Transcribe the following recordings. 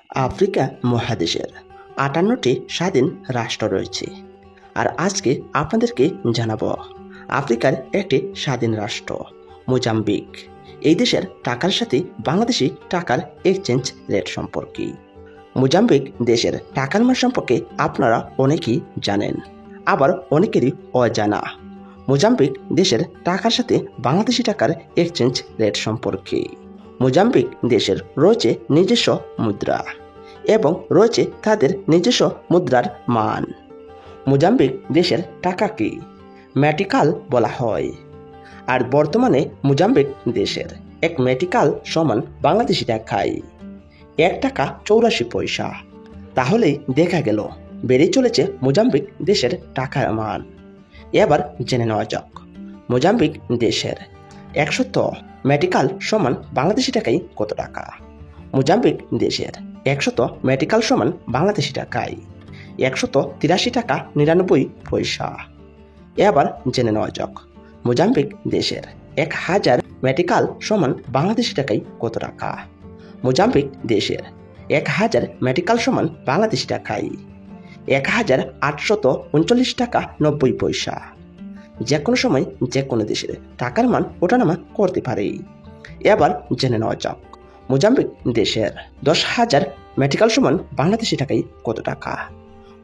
Africa মহাদেশের ৫৮টি স্বাধীন রাষ্ট্র রয়েছে। আর আজকে আপনাদেরকে জানাবো আফ্রিকার একটি স্বাধীন রাষ্ট্র মোজাম্বিক। এই দেশের টাকার সাথে বাংলাদেশি টাকার এক্সচেঞ্জ রেট সম্পর্কে। মোজাম্বিক দেশের টাকার মান সম্পর্কে আপনারা অনেকেই জানেন, আবার অনেকেরই অজানা। মোজাম্বিক দেশের টাকার সাথে বাংলাদেশি টাকার এক্সচেঞ্জ রেট সম্পর্কে। মোজাম্বিক দেশের রয়েছে নিজস্ব মুদ্রা এবং রয়েছে তাদের নিজস্ব মুদ্রার মান। মোজাম্বিক দেশের টাকাকে মেটিকাল বলা হয়। আর বর্তমানে মোজাম্বিক দেশের এক মেটিকাল সমান বাংলাদেশি টাকায় ১ টাকা ৮৪ পয়সা। তাহলেই দেখা গেল বেড়ে চলেছে মোজাম্বিক দেশের টাকার মান। এবার জেনে নেওয়া যাক মোজাম্বিক দেশের ১০০ মেটিকাল সমান বাংলাদেশি টাকায় কত টাকা। মোজাম্বিক দেশের ১০০ মেটিকাল সমান বাংলাদেশি টাকায় ১৮৩ টাকা ৯৯ পয়সা। এবার জেনে নেওয়া যাক মোজাম্বিক দেশের ১০০০ মেটিকাল সমান বাংলাদেশি টাকায় কত টাকা। মোজাম্বিক দেশের ১০০০ মেটিকাল সমান বাংলাদেশি টাকায় ১৮৩৯ টাকা ৯০ পয়সা। যে কোনো সময় যে কোনো দেশের টাকার মান ওঠানামা করতে পারে। এবার জেনে নেওয়া যাক মোজাম্বিক দেশের ১০,০০০ মেটিকাল সমান বাংলাদেশি টাকায় কত টাকা।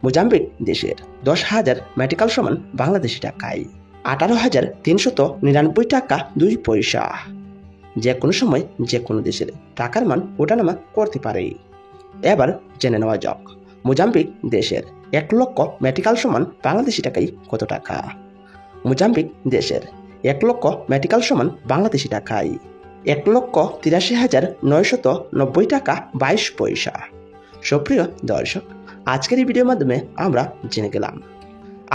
মোজাম্বিক দেশের ১০,০০০ মেটিকাল সমান বাংলাদেশি টাকায় ১৮,৩৯৯ টাকা ২ পয়সা। যে কোনো সময় যে কোনো দেশের টাকার মান ওঠানামা করতে পারে। এবার জেনে নেওয়া যাক মোজাম্বিক দেশের ১ লক্ষ মেটিকাল সমান বাংলাদেশি টাকায় কত টাকা। মোজাম্বিক দেশের ১ লক্ষ মেটিকাল সমান বাংলাদেশি টাকায় ১,৮৩,৯৯০ টাকা ২২ পয়সা। সুপ্রিয় দর্শক, আজকের এই ভিডিওর মাধ্যমে আমরা জেনে গেলাম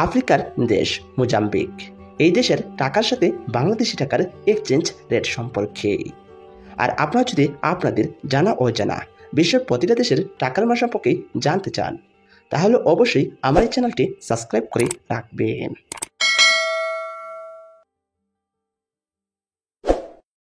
আফ্রিকার দেশ মোজাম্বিক এই দেশের টাকার সাথে বাংলাদেশি টাকার এক্সচেঞ্জ রেট সম্পর্কে। আর আপনারা যদি আপনাদের জানা অজানা বিশ্বের প্রতিটা দেশের টাকার মান সম্পর্কে জানতে চান, তাহলে অবশ্যই আমার এই চ্যানেলটি সাবস্ক্রাইব করে রাখবেন।